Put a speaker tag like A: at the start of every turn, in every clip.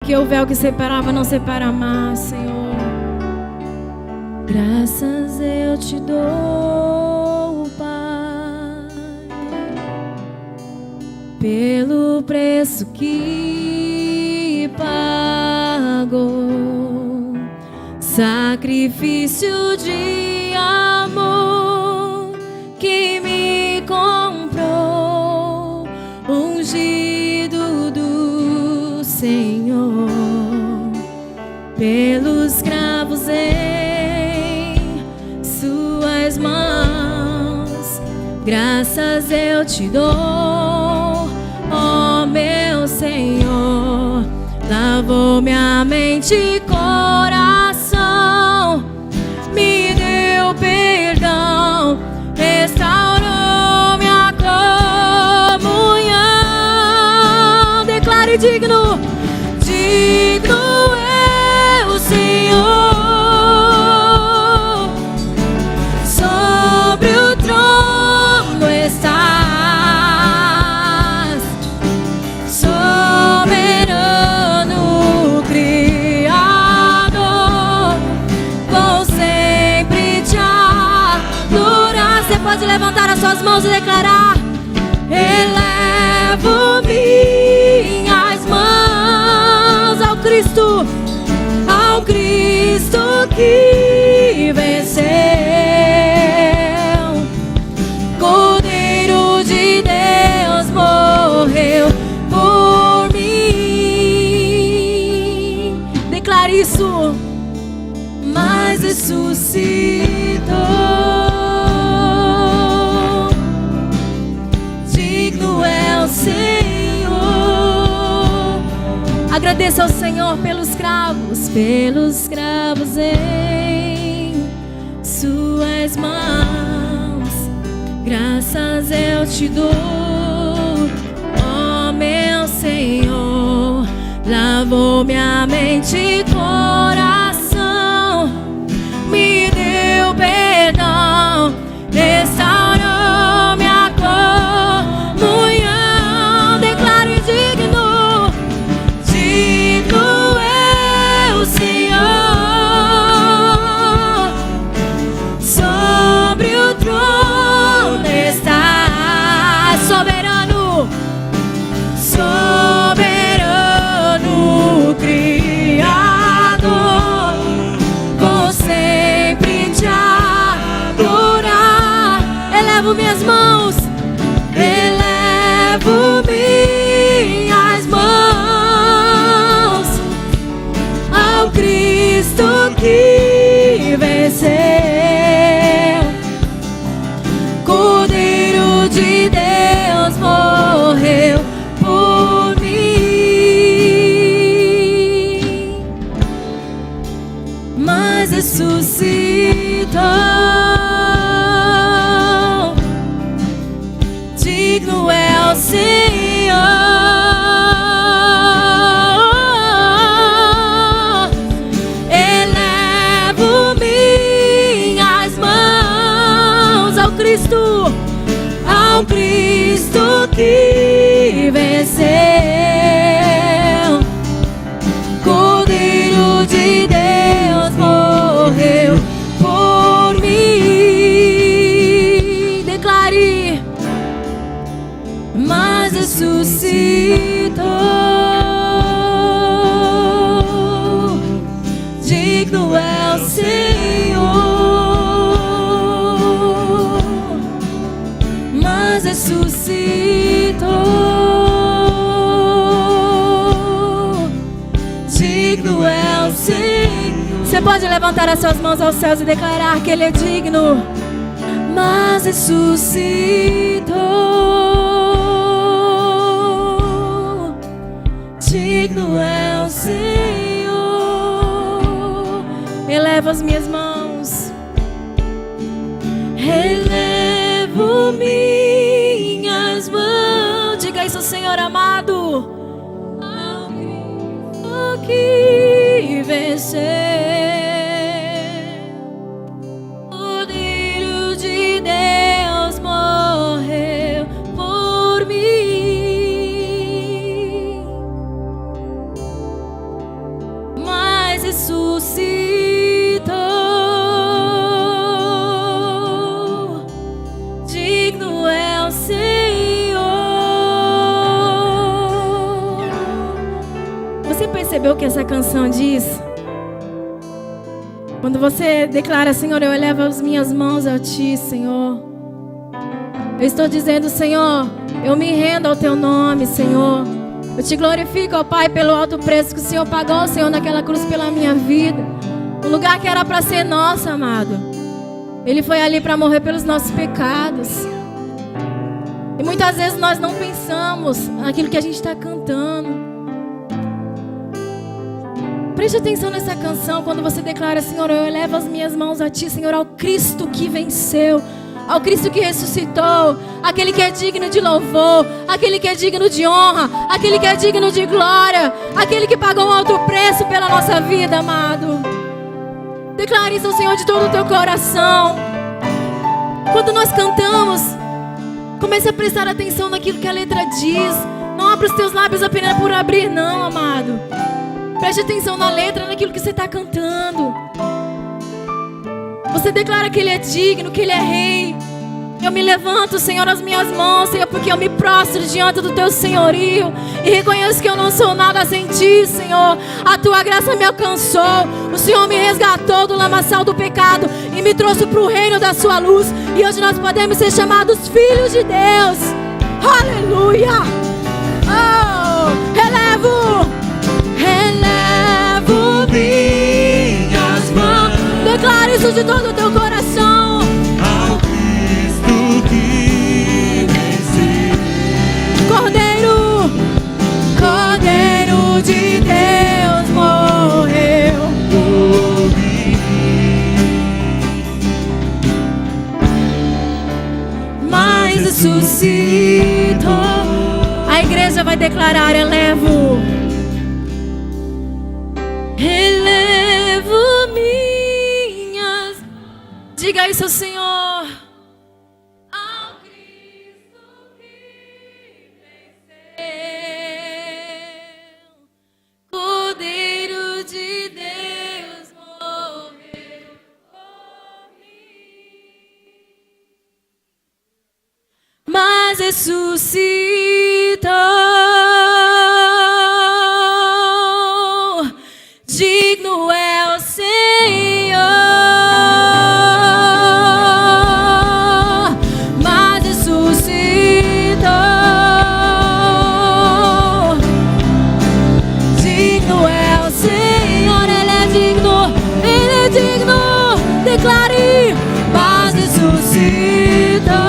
A: porque o véu que separava não separa mais, Senhor. Graças eu te dou, Pai, pelo preço que pagou, sacrifício de amor que me comprou, ungido do Senhor, pelos cravos em suas mãos. Graças eu te dou, ó meu Senhor. Lavou minha mente e coração, me deu perdão, restaurou minha comunhão. Declare digno, digno é o Senhor, sobre o trono estás, soberano Criador, vou sempre te adorar. Você pode levantar as suas mãos e declarar: elevo minhas mãos ao Cristo que venceu, Cordeiro de Deus morreu por mim. Declare isso. Mas ressuscitou, digno é o Senhor. Agradeça ao Senhor pelos cravos em suas mãos. Graças eu te dou, ó meu Senhor. Lavou minha mente e coração, me deu perdão, restaurou minha comunhão. Declare digno, digno é o Senhor, sobre o trono está, soberano, soberano Criador, vou sempre te adorar. Elevo minhas mãos, elevo minhas mãos ao Cristo que venceu, Cordeiro de Deus morreu por mim, mas ressuscitou, digno é o Senhor. Elevo minhas mãos ao Cristo que venceu, Cordeiro de Deus morreu por mim. Declare: mas ressuscitou, digno é o Senhor, mas ressuscitou, digno é o Senhor. Você pode levantar as suas mãos aos céus e declarar que Ele é digno. Mas ressuscitou, digno é o Senhor. Elevo as minhas mãos, elevo minhas mãos. Diga isso, Senhor amado, ao que venceu, Cordeiro de Deus morreu por mim. ressuscitou. Digno é o Senhor. Você percebeu o que essa canção diz? Quando você declara, Senhor, eu elevo as minhas mãos a Ti, Senhor. Eu estou dizendo, Senhor, eu me rendo ao Teu nome, Senhor. Eu Te glorifico, ó Pai, pelo alto preço que o Senhor pagou, Senhor, naquela cruz pela minha vida. Um lugar que era para ser nosso, amado. Ele foi ali para morrer pelos nossos pecados. E muitas vezes nós não pensamos naquilo que a gente está cantando. Preste atenção nessa canção quando você declara, Senhor, eu elevo as minhas mãos a Ti, Senhor, ao Cristo que venceu, ao Cristo que ressuscitou, aquele que é digno de louvor, aquele que é digno de honra, aquele que é digno de glória, aquele que pagou um alto preço pela nossa vida, amado. Declare isso ao Senhor de todo o teu coração. Quando nós cantamos, comece a prestar atenção naquilo que a letra diz. Não abra os teus lábios apenas por abrir, não, amado. Preste atenção na letra, naquilo que você está cantando. Você declara que Ele é digno, que Ele é Rei. Eu me levanto, Senhor, as minhas mãos, Senhor, porque eu me prostro diante do Teu senhorio e reconheço que eu não sou nada sem Ti, Senhor. A Tua graça me alcançou. O Senhor me resgatou do lamaçal do pecado e me trouxe para o reino da Sua luz. E hoje nós podemos ser chamados filhos de Deus. Aleluia! Oh, relevo minhas mãos. Declare isso de todo o teu coração.
B: Ao Cristo que venceu.
A: Cordeiro, Cordeiro de Deus morreu
B: por mim.
A: Mas ressuscitou. A igreja vai declarar, elevo minhas. Diga isso ao Senhor. Ao Cristo que venceu, Cordeiro de Deus morreu por mim, mas ressuscitou. Digno é o Senhor, mas ressuscitou. Digno é o Senhor, Ele é digno, Ele é digno. Declare, mas ressuscitou.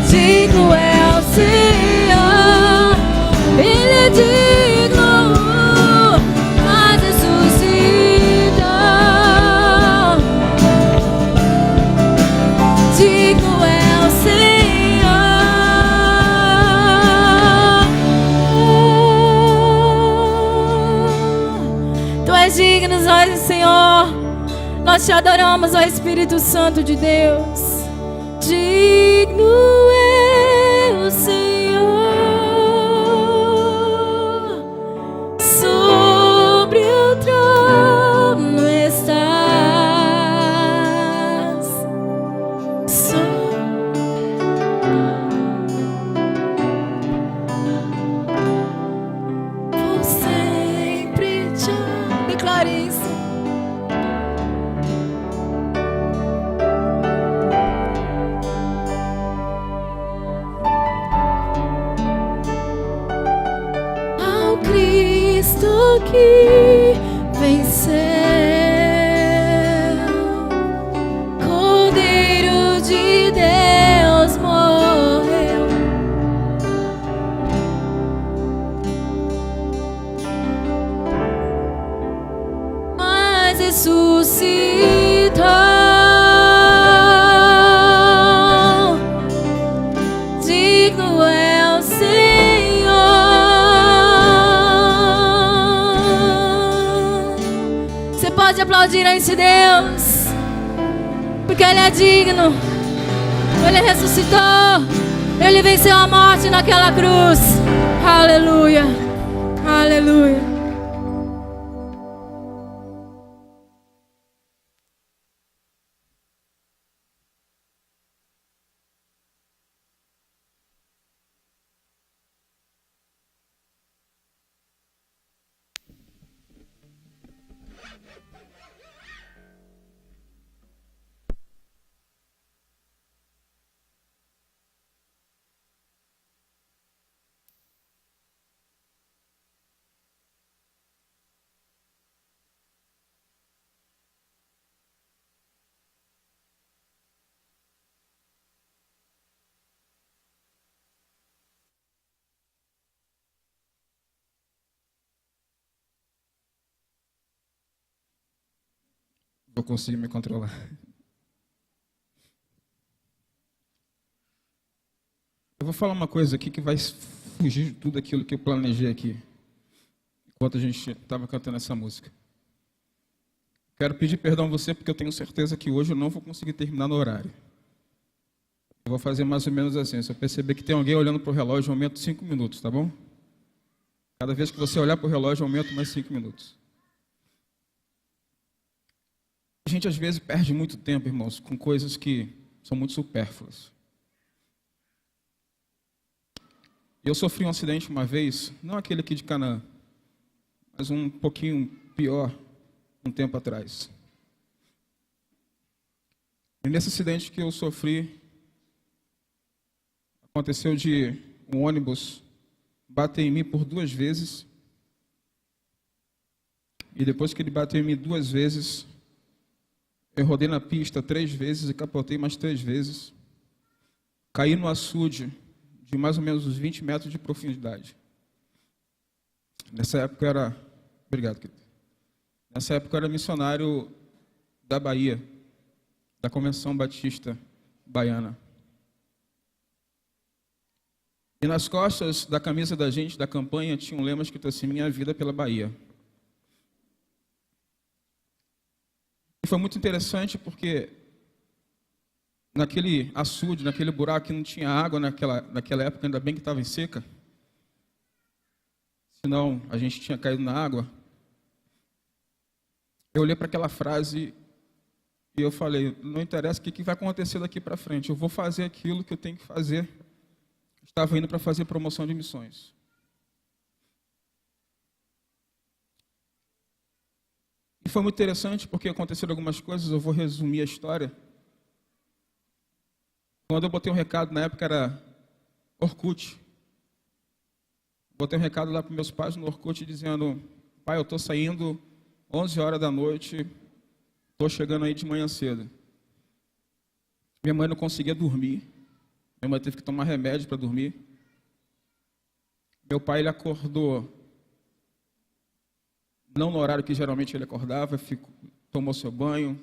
A: Digno é o Senhor, Ele é digno, mas ressuscitou. Digno é o Senhor. Tu és digno, ó Senhor. Nós te adoramos, ó Espírito Santo de Deus. Digno é o Senhor. Sobre o trono estás. Vou sempre te declarar isso. Ao Cristo que venceu, Cordeiro de Deus morreu, mas ressuscitou. Digno é o Senhor. Você pode aplaudir a esse Deus, porque Ele é digno. Ele ressuscitou. Ele venceu a morte naquela cruz. Aleluia. Aleluia.
C: Vou conseguir me controlar. Eu vou falar uma coisa aqui que vai fugir de tudo aquilo que eu planejei aqui, enquanto a gente estava cantando essa música. Quero pedir perdão a você, porque eu tenho certeza que hoje eu não vou conseguir terminar no horário. Eu vou fazer mais ou menos assim. Se eu perceber que tem alguém olhando para o relógio, eu aumento 5 minutos, tá bom? Cada vez que você olhar para o relógio, eu aumento mais 5 minutos. A gente às vezes perde muito tempo, irmãos, com coisas que são muito supérfluas. Eu sofri um acidente uma vez, não aquele aqui de Canaã, mas um pouquinho pior, um tempo atrás. E nesse acidente que eu sofri, aconteceu de um ônibus bater em mim por 2 vezes. E depois que ele bateu em mim 2 vezes, eu rodei na pista 3 vezes e capotei mais 3 vezes. Caí no açude de mais ou menos uns 20 metros de profundidade. Nessa época eu era... Obrigado, querido. Nessa época eu era missionário da Bahia, da Convenção Batista Baiana. E nas costas da camisa da gente, da campanha, tinha um lema escrito assim: minha vida pela Bahia. E foi muito interessante porque naquele açude, naquele buraco que não tinha água naquela época, ainda bem que estava em seca, senão a gente tinha caído na água. Eu olhei para aquela frase e eu falei: não interessa o que vai acontecer daqui para frente, eu vou fazer aquilo que eu tenho que fazer. Estava indo para fazer promoção de missões. E foi muito interessante porque aconteceram algumas coisas, eu vou resumir a história. Quando eu botei um recado, na época era Orkut. Botei um recado lá para meus pais no Orkut dizendo: pai, eu estou saindo 11 horas da noite, estou chegando aí de manhã cedo. Minha mãe não conseguia dormir. Minha mãe teve que tomar remédio para dormir. Meu pai, ele acordou, não no horário que geralmente ele acordava, tomou seu banho,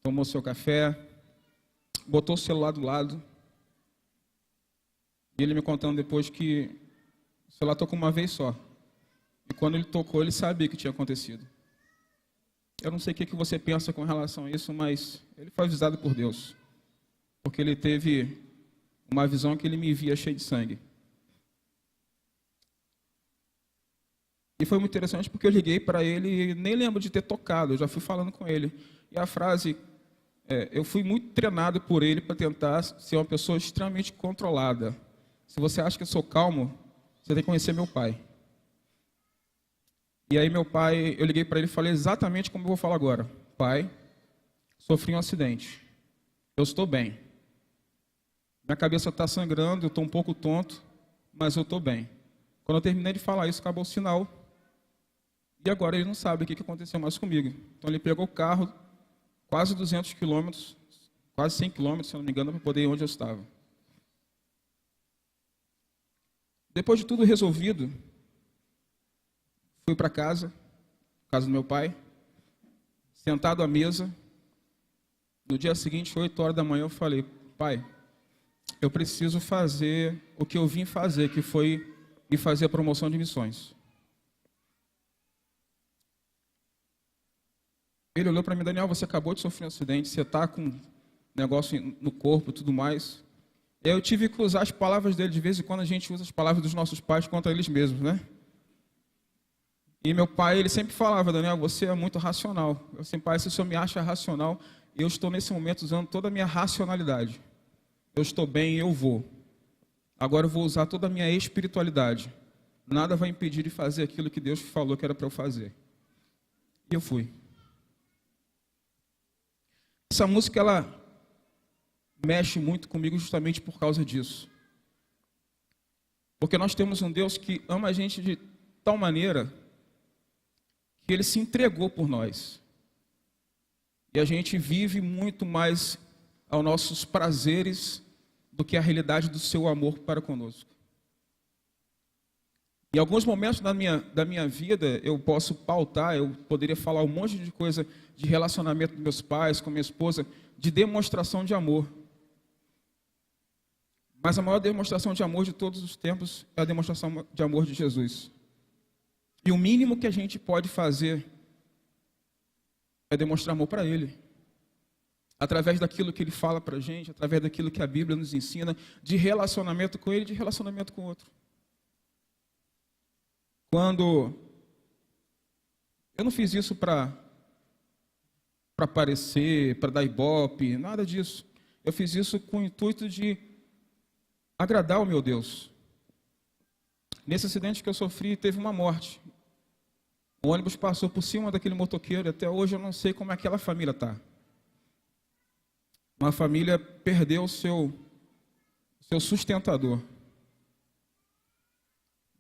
C: tomou seu café, botou o celular do lado. E ele me contando depois que o celular tocou uma vez só. E quando ele tocou, ele sabia o que tinha acontecido. Eu não sei o que você pensa com relação a isso, mas ele foi avisado por Deus. Porque ele teve uma visão que ele me via cheio de sangue. E foi muito interessante porque eu liguei para ele e nem lembro de ter tocado, eu já fui falando com ele. E a frase, eu fui muito treinado por ele para tentar ser uma pessoa extremamente controlada. Se você acha que eu sou calmo, você tem que conhecer meu pai. E aí meu pai, eu liguei para ele e falei exatamente como eu vou falar agora. Pai, sofri um acidente. Eu estou bem. Minha cabeça está sangrando, eu estou um pouco tonto, mas eu estou bem. Quando eu terminei de falar isso, acabou o sinal. E agora ele não sabe o que aconteceu mais comigo. Então ele pegou o carro, quase 200 quilômetros, quase 100 quilômetros, se não me engano, para poder ir onde eu estava. Depois de tudo resolvido, fui para casa do meu pai, sentado à mesa. No dia seguinte, 8 horas da manhã, eu falei: pai, eu preciso fazer o que eu vim fazer, que foi ir fazer a promoção de missões. Ele olhou para mim: Daniel, você acabou de sofrer um acidente, você está com negócio no corpo e tudo mais. Eu tive que usar as palavras dele. De vez em quando a gente usa as palavras dos nossos pais contra eles mesmos, né? E meu pai, ele sempre falava: Daniel, você é muito racional. Eu sempre: pai, se o senhor me acha racional, eu estou nesse momento usando toda a minha racionalidade. Eu estou bem, eu vou. Agora eu vou usar toda a minha espiritualidade. Nada vai impedir de fazer aquilo que Deus falou que era para eu fazer. E eu fui. Essa música, ela mexe muito comigo justamente por causa disso. Porque nós temos um Deus que ama a gente de tal maneira que Ele se entregou por nós. E a gente vive muito mais aos nossos prazeres do que a realidade do seu amor para conosco. Em alguns momentos da minha vida, eu posso pautar, eu poderia falar um monte de coisa de relacionamento dos meus pais, com minha esposa, de demonstração de amor. Mas a maior demonstração de amor de todos os tempos é a demonstração de amor de Jesus. E o mínimo que a gente pode fazer é demonstrar amor para Ele. Através daquilo que Ele fala para a gente, através daquilo que a Bíblia nos ensina, de relacionamento com Ele, de relacionamento com o outro. Quando eu não fiz isso para aparecer, para dar ibope, nada disso. Eu fiz isso com o intuito de agradar o meu Deus. Nesse acidente que eu sofri, teve uma morte. O ônibus passou por cima daquele motoqueiro, até hoje eu não sei como aquela família está. Uma família perdeu o seu sustentador.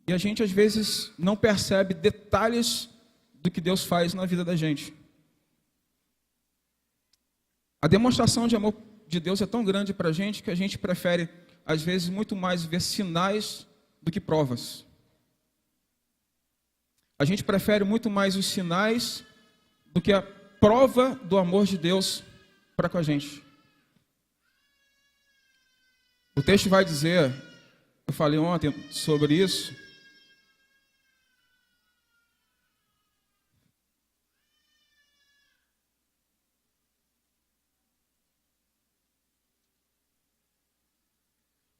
C: E a gente, às vezes, não percebe detalhes do que Deus faz na vida da gente. A demonstração de amor de Deus é tão grande para a gente que a gente prefere, às vezes, muito mais ver sinais do que provas. A gente prefere muito mais os sinais do que a prova do amor de Deus para com a gente. O texto vai dizer, eu falei ontem sobre isso,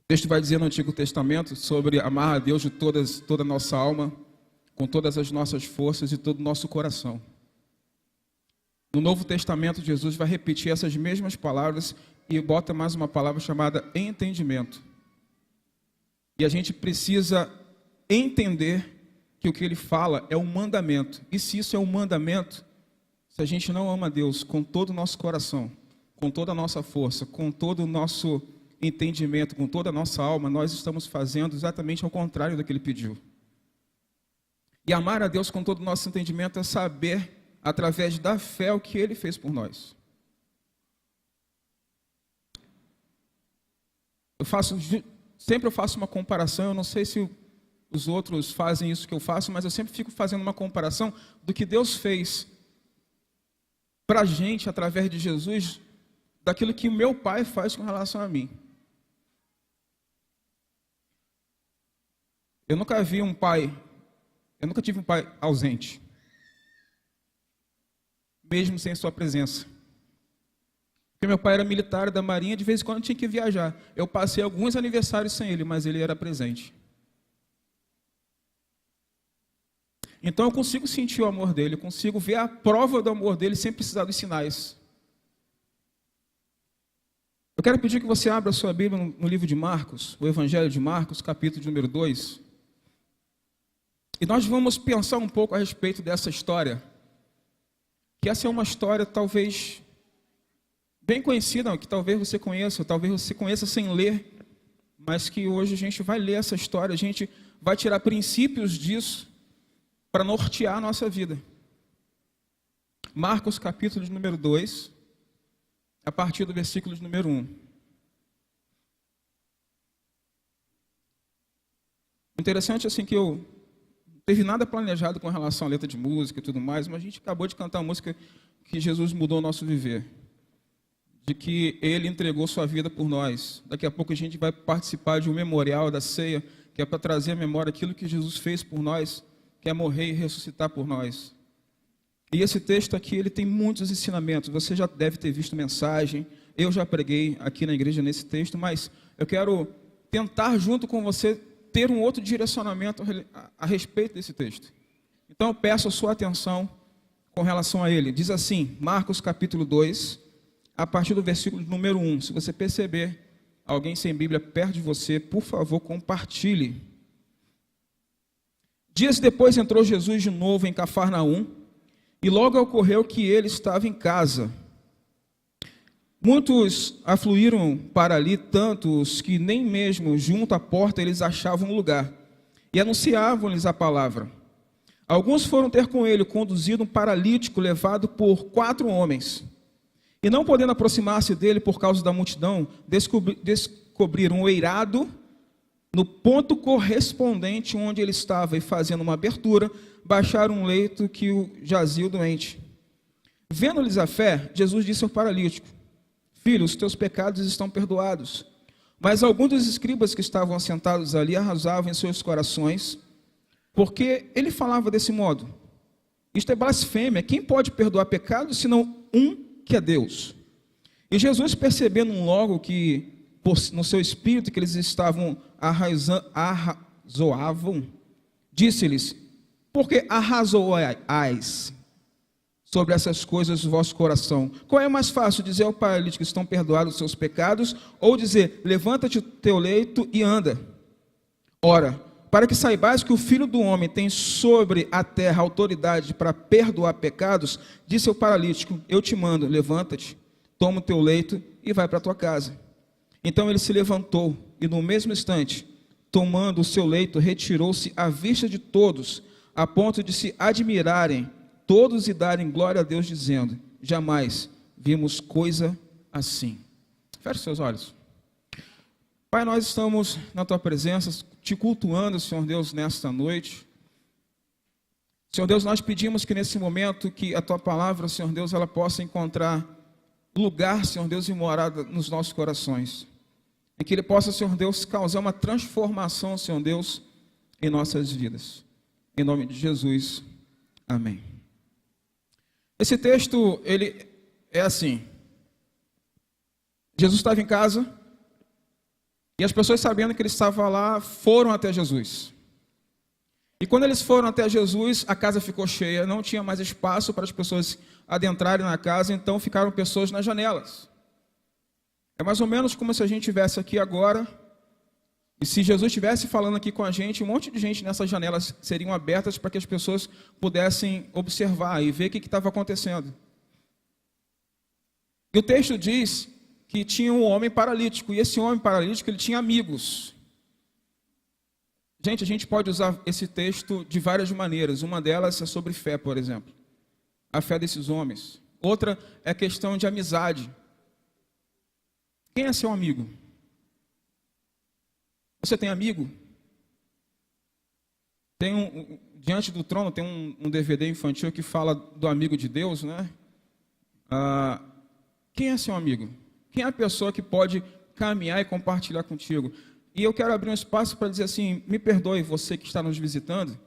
C: o texto vai dizer no Antigo Testamento sobre amar a Deus de toda a nossa alma, com todas as nossas forças e todo o nosso coração. No Novo Testamento, Jesus vai repetir essas mesmas palavras e bota mais uma palavra chamada entendimento. E a gente precisa entender que o que ele fala é um mandamento. E se isso é um mandamento, se a gente não ama a Deus com todo o nosso coração, com toda a nossa força, com todo o nosso entendimento, com toda a nossa alma, nós estamos fazendo exatamente ao contrário do que ele pediu. E amar a Deus com todo o nosso entendimento é saber, através da fé, o que Ele fez por nós. Sempre eu faço uma comparação, eu não sei se os outros fazem isso que eu faço, mas eu sempre fico fazendo uma comparação do que Deus fez para a gente, através de Jesus, daquilo que o meu pai faz com relação a mim. Eu nunca tive um pai ausente, mesmo sem sua presença. Porque meu pai era militar da Marinha, de vez em quando tinha que viajar. Eu passei alguns aniversários sem ele, mas ele era presente. Então eu consigo sentir o amor dele, eu consigo ver a prova do amor dele sem precisar dos sinais. Eu quero pedir que você abra a sua Bíblia no livro de Marcos, o Evangelho de Marcos, capítulo de número 2. E nós vamos pensar um pouco a respeito dessa história, que essa é uma história talvez bem conhecida, que talvez você conheça, ou talvez você conheça sem ler, mas que hoje a gente vai ler essa história, a gente vai tirar princípios disso para nortear a nossa vida. Marcos capítulo de número 2, a partir do versículo de número 1. Interessante assim que eu não teve nada planejado com relação à letra de música e tudo mais, mas a gente acabou de cantar uma música que Jesus mudou o nosso viver, de que Ele entregou sua vida por nós. Daqui a pouco a gente vai participar de um memorial da ceia, que é para trazer à memória aquilo que Jesus fez por nós, que é morrer e ressuscitar por nós. E esse texto aqui, ele tem muitos ensinamentos. Você já deve ter visto mensagem, eu já preguei aqui na igreja nesse texto, mas eu quero tentar junto com você ter um outro direcionamento a respeito desse texto. Então eu peço a sua atenção com relação a ele. Diz assim, Marcos capítulo 2, a partir do versículo número 1. Se você perceber alguém sem Bíblia perto de você, por favor, compartilhe. Dias depois entrou Jesus de novo em Cafarnaum, e logo ocorreu que ele estava em casa. Muitos afluíram para ali, tantos que nem mesmo junto à porta eles achavam lugar, e anunciavam-lhes a palavra. Alguns foram ter com ele conduzido um paralítico levado por 4 homens. E não podendo aproximar-se dele por causa da multidão, descobriram um eirado no ponto correspondente onde ele estava, e fazendo uma abertura, baixaram um leito que o jazia o doente. Vendo-lhes a fé, Jesus disse ao paralítico: Filho, os teus pecados estão perdoados. Mas alguns dos escribas que estavam assentados ali arrasavam em seus corações, porque ele falava desse modo: Isto é blasfêmia, quem pode perdoar pecados, senão um que é Deus? E Jesus, percebendo logo que no seu espírito que eles estavam arrazoavam, disse-lhes: Por que arrazoais sobre essas coisas o vosso coração? Qual é mais fácil, dizer ao paralítico que estão perdoados os seus pecados, ou dizer: levanta-te do teu leito e anda? Ora, para que saibais que o Filho do Homem tem sobre a terra autoridade para perdoar pecados, disse ao paralítico: eu te mando, levanta-te, toma o teu leito e vai para a tua casa. Então ele se levantou e no mesmo instante, tomando o seu leito, retirou-se à vista de todos, a ponto de se admirarem todos e darem glória a Deus, dizendo: jamais vimos coisa assim. Feche seus olhos. Pai, nós estamos na tua presença, te cultuando, Senhor Deus, nesta noite. Senhor Deus, nós pedimos que nesse momento que a tua palavra, Senhor Deus, ela possa encontrar lugar, Senhor Deus, e morada nos nossos corações. E que ele possa, Senhor Deus, causar uma transformação, Senhor Deus, em nossas vidas. Em nome de Jesus. Amém. Esse texto, ele é assim. Jesus estava em casa e as pessoas, sabendo que ele estava lá, foram até Jesus. E quando eles foram até Jesus, a casa ficou cheia, não tinha mais espaço para as pessoas adentrarem na casa, então ficaram pessoas nas janelas. É mais ou menos como se a gente estivesse aqui agora, e se Jesus estivesse falando aqui com a gente, um monte de gente nessas janelas seriam abertas para que as pessoas pudessem observar e ver o que estava acontecendo. E o texto diz que tinha um homem paralítico, e esse homem paralítico, ele tinha amigos. Gente, a gente pode usar esse texto de várias maneiras. Uma delas é sobre fé, por exemplo. A fé desses homens. Outra é questão de amizade. Quem é seu amigo? Você tem amigo? Diante do trono tem um DVD infantil que fala do amigo de Deus, né? Quem é seu amigo? Quem é a pessoa que pode caminhar e compartilhar contigo? E eu quero abrir um espaço para dizer assim: me perdoe você que está nos visitando,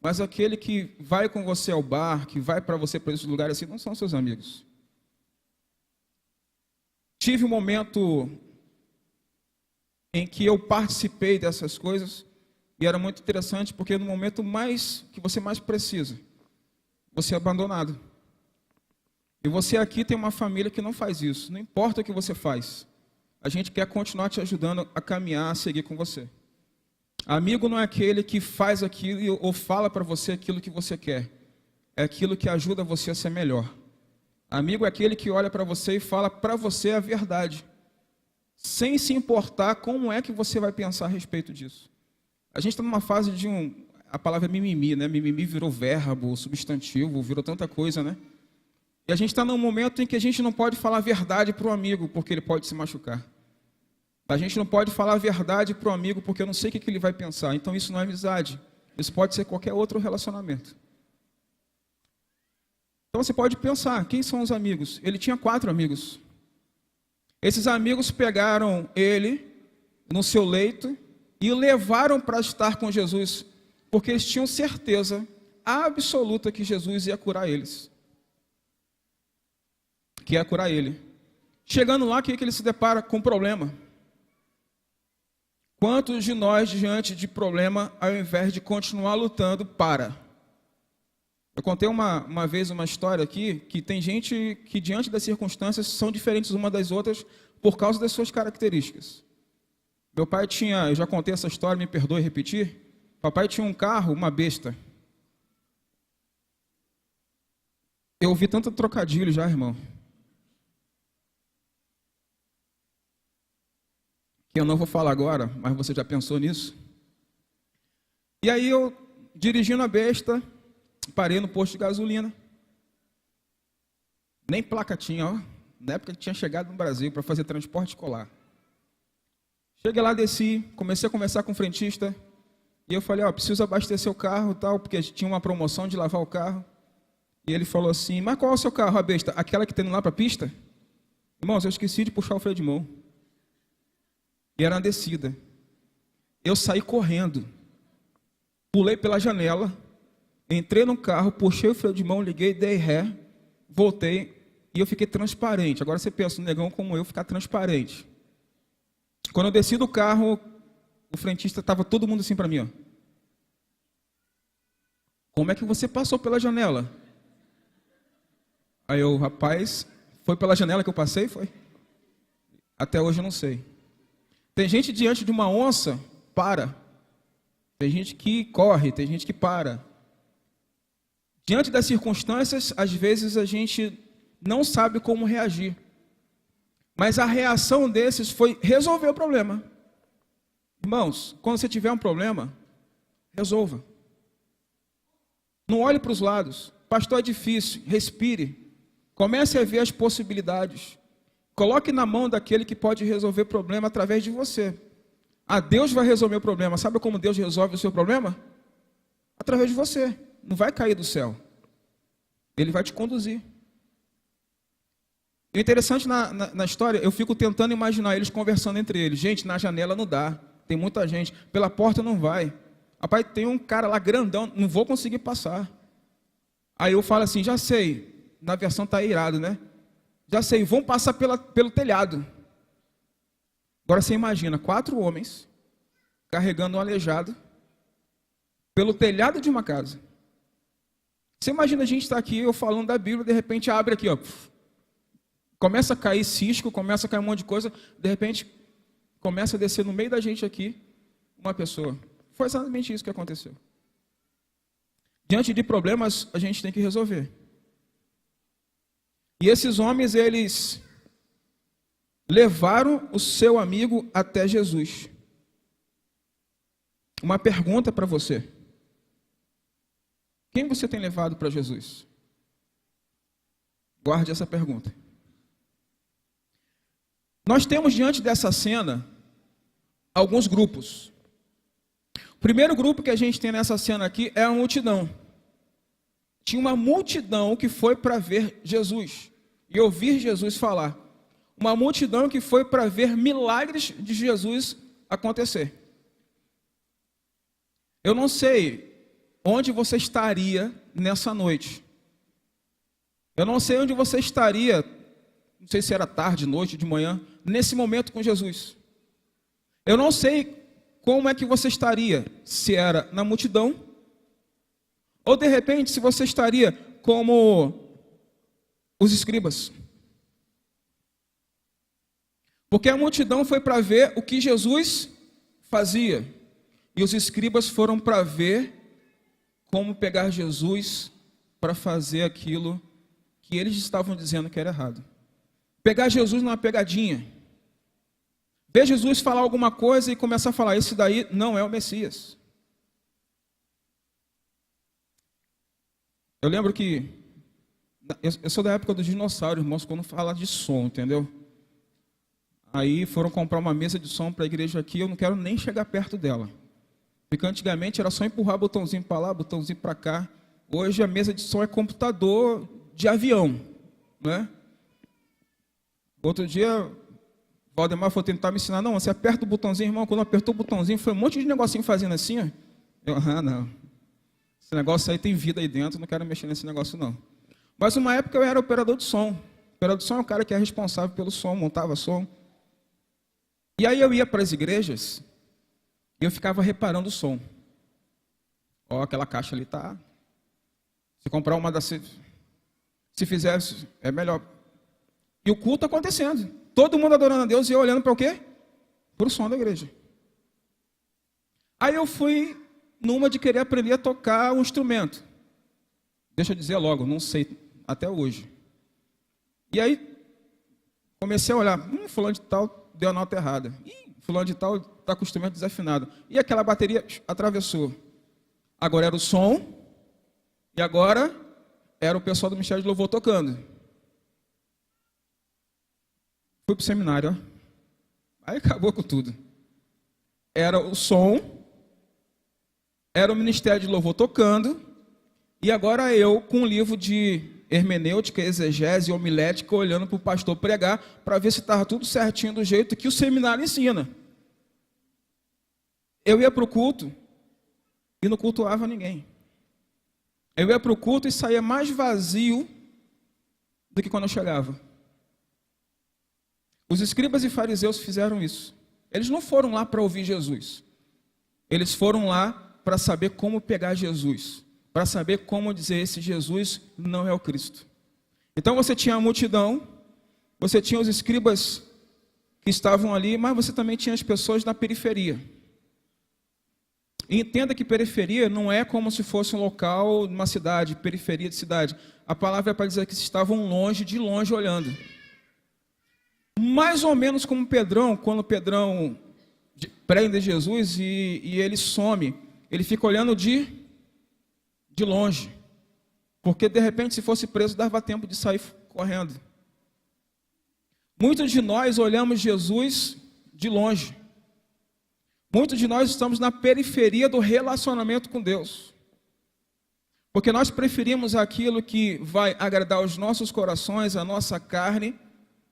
C: mas aquele que vai com você ao bar, que vai para você para esses lugares assim, não são seus amigos. Tive um momento em que eu participei dessas coisas e era muito interessante, porque no momento que você mais precisa, você é abandonado. E você aqui tem uma família que não faz isso, não importa o que você faz. A gente quer continuar te ajudando a caminhar, a seguir com você. Amigo não é aquele que faz aquilo ou fala para você aquilo que você quer. É aquilo que ajuda você a ser melhor. Amigo é aquele que olha para você e fala para você a verdade, sem se importar como é que você vai pensar a respeito disso. A gente está numa fase de a palavra é mimimi, né? Mimimi virou verbo, substantivo, virou tanta coisa, né? E a gente está num momento em que a gente não pode falar a verdade para o amigo, porque ele pode se machucar. A gente não pode falar a verdade para o amigo, porque eu não sei o que ele vai pensar. Então isso não é amizade. Isso pode ser qualquer outro relacionamento. Então você pode pensar, quem são os amigos? Ele tinha 4 amigos. Esses amigos pegaram ele no seu leito e o levaram para estar com Jesus, porque eles tinham certeza absoluta que Jesus ia curar eles. Que ia curar ele. Chegando lá, o que ele se depara com um problema? Quantos de nós, diante de problema, ao invés de continuar lutando, para? Eu contei uma vez uma história aqui, que tem gente que diante das circunstâncias são diferentes uma das outras por causa das suas características. Meu pai tinha, eu já contei essa história, me perdoe repetir, papai tinha um carro, uma besta. Eu ouvi tanto trocadilho já, irmão, que eu não vou falar agora, mas você já pensou nisso? E aí eu, dirigindo a besta, parei no posto de gasolina. Nem placa tinha, ó. Na época que tinha chegado no Brasil para fazer transporte escolar. Cheguei lá, desci, comecei a conversar com o frentista. E eu falei, preciso abastecer o carro, tal, porque tinha uma promoção de lavar o carro. E ele falou assim, mas qual é o seu carro, a besta? Aquela que tem lá para a pista? Irmãos, eu esqueci de puxar o freio de mão. E era uma descida. Eu saí correndo. Pulei pela janela. Entrei no carro, puxei o freio de mão, liguei, dei ré. Voltei e eu fiquei transparente. Agora você pensa, um negão como eu ficar transparente. Quando eu desci do carro, o frentista estava todo mundo assim para mim. Como é que você passou pela janela? Aí eu, rapaz, foi pela janela que eu passei? Foi? Até hoje eu não sei. Tem gente diante de uma onça, para. Tem gente que corre, tem gente que para. Diante das circunstâncias, às vezes a gente não sabe como reagir. Mas a reação desses foi resolver o problema. Irmãos, quando você tiver um problema, resolva. Não olhe para os lados. Pastor, é difícil. Respire. Comece a ver as possibilidades. Coloque na mão daquele que pode resolver o problema através de você. Deus vai resolver o problema. Sabe como Deus resolve o seu problema? Através de você. Não vai cair do céu. Ele vai te conduzir. O interessante na história, eu fico tentando imaginar eles conversando entre eles. Gente, na janela não dá. Tem muita gente. Pela porta não vai. Rapaz, tem um cara lá grandão. Não vou conseguir passar. Aí eu falo assim, já sei. Na versão está irado, né? Já sei, vão passar pelo telhado. Agora você imagina, 4 homens carregando um aleijado pelo telhado de uma casa. Você imagina a gente estar aqui, eu falando da Bíblia, de repente abre aqui, começa a cair cisco, começa a cair um monte de coisa, de repente começa a descer no meio da gente aqui uma pessoa. Foi exatamente isso que aconteceu. Diante de problemas, a gente tem que resolver. E esses homens, eles levaram o seu amigo até Jesus. Uma pergunta para você. Quem você tem levado para Jesus? Guarde essa pergunta. Nós temos diante dessa cena alguns grupos. O primeiro grupo que a gente tem nessa cena aqui é a multidão. Tinha uma multidão que foi para ver Jesus e ouvir Jesus falar. Uma multidão que foi para ver milagres de Jesus acontecer. Eu não sei onde você estaria nessa noite. Eu não sei onde você estaria, não sei se era tarde, noite, de manhã, nesse momento com Jesus. Eu não sei como é que você estaria, se era na multidão, ou de repente se você estaria como os escribas. Porque a multidão foi para ver o que Jesus fazia. E os escribas foram para ver como pegar Jesus para fazer aquilo que eles estavam dizendo que era errado. Pegar Jesus numa pegadinha. Ver Jesus falar alguma coisa e começar a falar, esse daí não é o Messias. Eu lembro que, eu sou da época dos dinossauros, irmãos, quando fala de som, entendeu? Aí foram comprar uma mesa de som para a igreja aqui, eu não quero nem chegar perto dela. Porque antigamente era só empurrar botãozinho para lá, botãozinho para cá. Hoje a mesa de som é computador de avião, né? Outro dia, Valdemar foi tentar me ensinar, não, você aperta o botãozinho, irmão, quando apertou o botãozinho, foi um monte de negocinho fazendo assim, ó. Eu, não, esse negócio aí tem vida aí dentro, não quero mexer nesse negócio não. Mas uma época eu era operador de som. Operador de som é o cara que é responsável pelo som, montava som. E aí eu ia para as igrejas e eu ficava reparando o som. Ó, aquela caixa ali tá. Se comprar uma se fizer, é melhor. E o culto acontecendo. Todo mundo adorando a Deus e eu olhando para o quê? Para o som da igreja. Aí eu fui numa de querer aprender a tocar um instrumento. Deixa eu dizer logo, não sei até hoje. E aí comecei a olhar, fulano de tal deu a nota errada. Fulano de tal está com o instrumento desafinado. E aquela bateria atravessou. Agora era o som e agora era o pessoal do Ministério de Louvor tocando. Fui para o seminário, ó. Aí acabou com tudo. era o som, era o ministério de louvor tocando, e agora eu com um livro de hermenêutica, exegese e homilética, olhando para o pastor pregar, para ver se estava tudo certinho do jeito que o seminário ensina. Eu ia para o culto e não cultuava ninguém. Eu ia para o culto e saía mais vazio do que quando eu chegava. Os escribas e fariseus fizeram isso. Eles não foram lá para ouvir Jesus. Eles foram lá para saber como pegar Jesus. Para saber como dizer, esse Jesus não é o Cristo. Então você tinha a multidão, você tinha os escribas que estavam ali, mas você também tinha as pessoas na periferia. E entenda que periferia não é como se fosse um local, uma cidade, periferia de cidade. A palavra é para dizer que estavam longe, de longe olhando. Mais ou menos como Pedrão, quando Pedrão prende Jesus e ele some, ele fica olhando de longe. Porque de repente, se fosse preso, dava tempo de sair correndo. Muitos de nós olhamos Jesus de longe. Muitos de nós estamos na periferia do relacionamento com Deus. Porque nós preferimos aquilo que vai agradar os nossos corações, a nossa carne,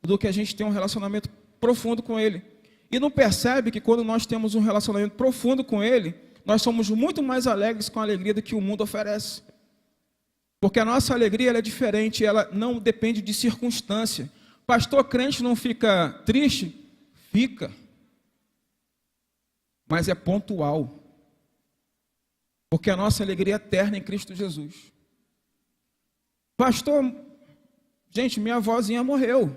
C: do que a gente ter um relacionamento profundo com Ele. E não percebe que quando nós temos um relacionamento profundo com Ele, nós somos muito mais alegres com a alegria do que o mundo oferece. Porque a nossa alegria ela é diferente, ela não depende de circunstância. Pastor crente não fica triste? Fica. Mas é pontual. Porque a nossa alegria é eterna em Cristo Jesus. Pastor, gente, minha avózinha morreu.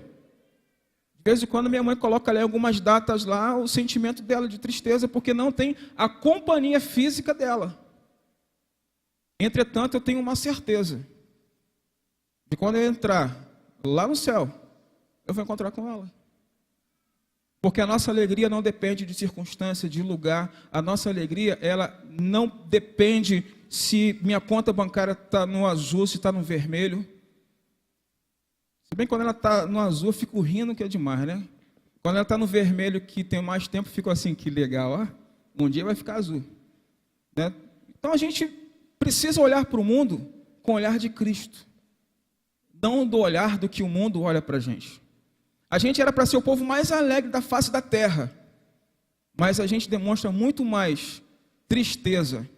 C: De vez em quando minha mãe coloca ali algumas datas lá, o sentimento dela de tristeza, porque não tem a companhia física dela. Entretanto, eu tenho uma certeza de quando eu entrar lá no céu, eu vou encontrar com ela. Porque a nossa alegria não depende de circunstância, de lugar. A nossa alegria, ela não depende se minha conta bancária está no azul, se está no vermelho. Se bem que quando ela está no azul, eu fico rindo que é demais, né? Quando ela está no vermelho, que tem mais tempo, fico assim, que legal, ó. Um dia vai ficar azul. Né? Então a gente precisa olhar para o mundo com o olhar de Cristo. Não do olhar do que o mundo olha para a gente. A gente era para ser o povo mais alegre da face da terra. Mas a gente demonstra muito mais tristeza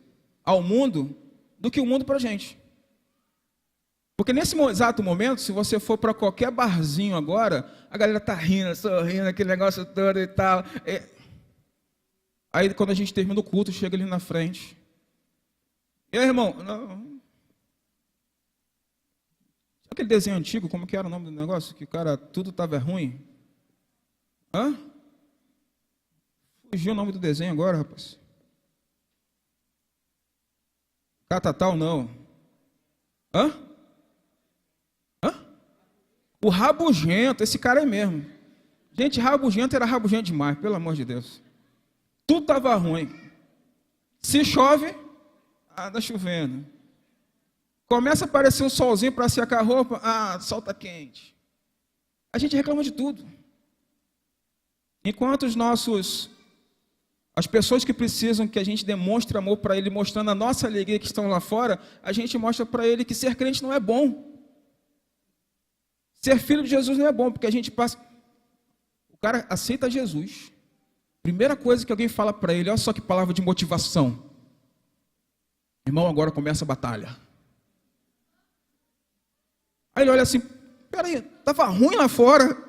C: ao mundo do que o mundo para a gente. Porque nesse exato momento, se você for para qualquer barzinho agora, a galera está rindo, sorrindo, aquele negócio todo e tal. Aí quando a gente termina o culto, chega ali na frente. E aí, irmão? Não. Aquele desenho antigo, como que era o nome do negócio? Que o cara, tudo estava ruim. Hã? Fugiu o nome do desenho agora, rapaz. Catatal, não. Hã? O rabugento, esse cara é mesmo. Gente, rabugento era rabugento demais, pelo amor de Deus. Tudo estava ruim. Se chove, está chovendo. Começa a aparecer um solzinho para secar a roupa, sol está quente. A gente reclama de tudo. Enquanto as pessoas que precisam que a gente demonstre amor para ele, mostrando a nossa alegria que estão lá fora, a gente mostra para ele que ser crente não é bom. Ser filho de Jesus não é bom, porque a gente passa... O cara aceita Jesus. Primeira coisa que alguém fala para ele, olha só que palavra de motivação. Irmão, agora começa a batalha. Aí ele olha assim, peraí, estava ruim lá fora,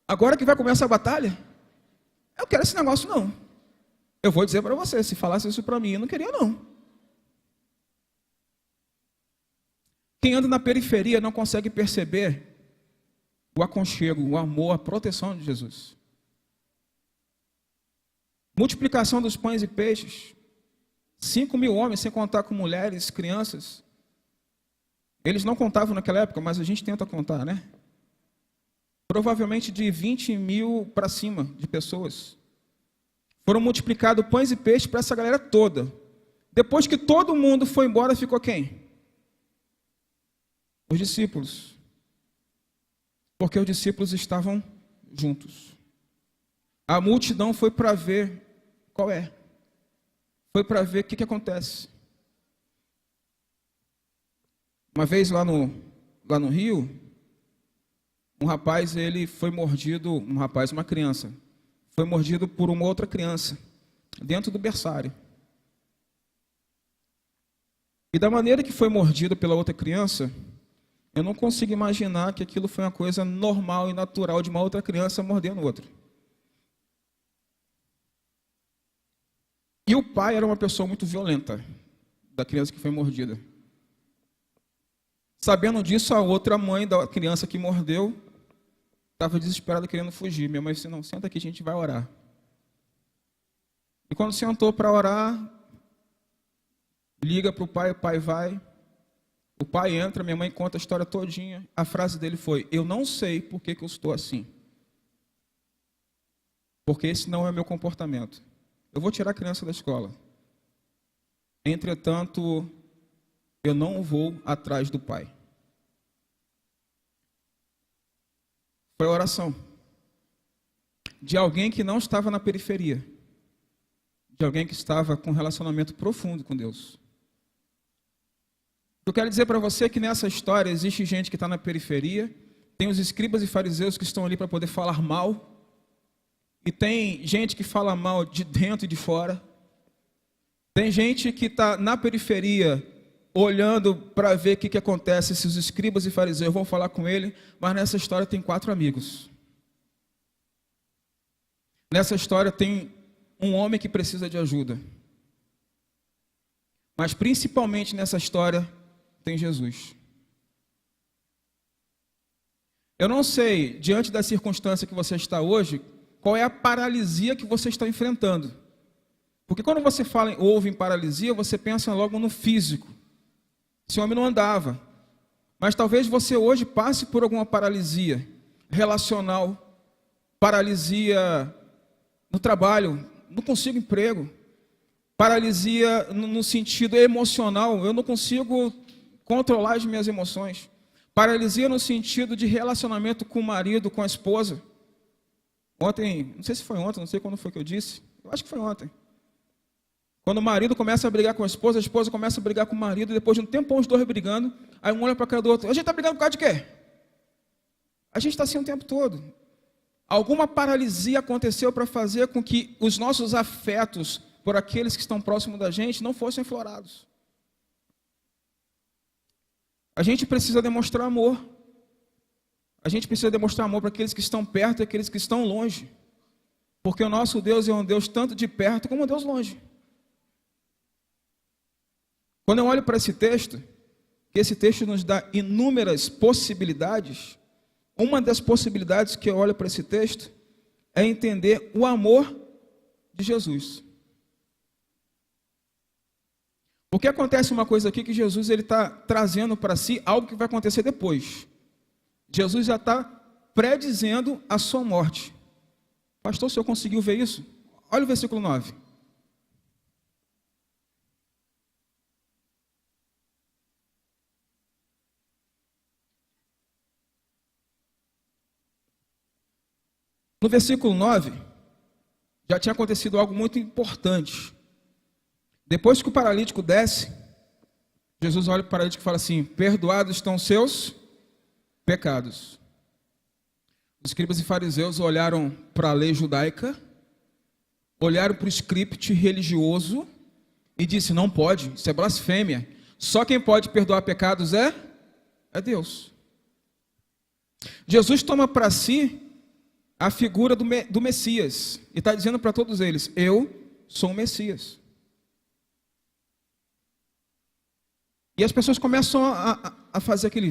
C: agora que vai começar a batalha? Eu quero esse negócio não. Eu vou dizer para você, se falasse isso para mim, eu não queria não. Quem anda na periferia não consegue perceber o aconchego, o amor, a proteção de Jesus. Multiplicação dos pães e peixes. 5.000 homens, sem contar com mulheres, crianças. Eles não contavam naquela época, mas a gente tenta contar, né? Provavelmente de 20.000 para cima de pessoas. Foram multiplicados pães e peixes para essa galera toda. Depois que todo mundo foi embora, ficou quem? Os discípulos. Porque os discípulos estavam juntos. A multidão foi para ver qual é. Foi para ver o que acontece. Uma vez lá no Rio, um rapaz, ele foi mordido, uma criança, foi mordido por uma outra criança, dentro do berçário. E da maneira que foi mordido pela outra criança, eu não consigo imaginar que aquilo foi uma coisa normal e natural de uma outra criança mordendo outra. E o pai era uma pessoa muito violenta, da criança que foi mordida. Sabendo disso, a outra mãe da criança que mordeu estava desesperada querendo fugir. Minha mãe disse, não, senta aqui, a gente vai orar. E quando sentou para orar, liga para o pai vai. O pai entra, minha mãe conta a história todinha. A frase dele foi, eu não sei por que eu estou assim. Porque esse não é meu comportamento. Eu vou tirar a criança da escola. Entretanto, eu não vou atrás do pai. Foi a oração de alguém que não estava na periferia, de alguém que estava com um relacionamento profundo com Deus. Eu quero dizer para você que nessa história existe gente que está na periferia, tem os escribas e fariseus que estão ali para poder falar mal, e tem gente que fala mal de dentro e de fora, tem gente que está na periferia, olhando para ver o que acontece, se os escribas e fariseus vão falar com ele, mas nessa história tem 4 amigos. Nessa história tem um homem que precisa de ajuda. Mas principalmente nessa história tem Jesus. Eu não sei, diante da circunstância que você está hoje, qual é a paralisia que você está enfrentando. Porque quando você ouve em paralisia, você pensa logo no físico. Esse homem não andava, mas talvez você hoje passe por alguma paralisia relacional, paralisia no trabalho, não consigo emprego, paralisia no sentido emocional, eu não consigo controlar as minhas emoções, paralisia no sentido de relacionamento com o marido, com a esposa. Ontem, não sei se foi ontem, não sei quando foi que eu disse, eu acho que foi ontem. Quando o marido começa a brigar com a esposa começa a brigar com o marido, e depois de um tempão os dois brigando, aí um olha para a cara do outro, a gente está brigando por causa de quê? A gente está assim o tempo todo. Alguma paralisia aconteceu para fazer com que os nossos afetos por aqueles que estão próximos da gente não fossem aflorados. A gente precisa demonstrar amor. A gente precisa demonstrar amor para aqueles que estão perto e aqueles que estão longe. Porque o nosso Deus é um Deus tanto de perto como um Deus longe. Quando eu olho para esse texto, que esse texto nos dá inúmeras possibilidades, uma das possibilidades que eu olho para esse texto é entender o amor de Jesus. Porque acontece uma coisa aqui que Jesus está trazendo para si algo que vai acontecer depois. Jesus já está predizendo a sua morte. Pastor, o senhor conseguiu ver isso? Olha o versículo 9. No versículo 9, já tinha acontecido algo muito importante. Depois que o paralítico desce, Jesus olha para o paralítico e fala assim, perdoados estão seus pecados. Os escribas e fariseus olharam para a lei judaica, olharam para o script religioso e disse, não pode, isso é blasfêmia. Só quem pode perdoar pecados é Deus. Jesus toma para si a figura do Messias e está dizendo para todos eles, eu sou o Messias. E as pessoas começam a fazer aquele...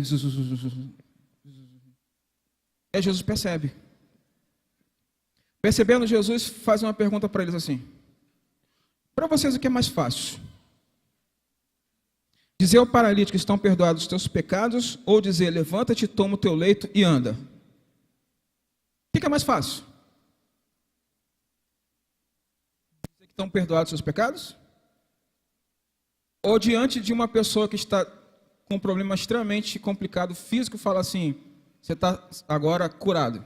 C: E Jesus percebe. Percebendo, Jesus faz uma pergunta para eles assim. Para vocês o que é mais fácil? Dizer ao paralítico que estão perdoados os teus pecados ou dizer levanta-te, toma o teu leito e anda? O que é mais fácil? Dizer que estão perdoados os seus pecados? Ou diante de uma pessoa que está com um problema extremamente complicado físico, fala assim, você está agora curado.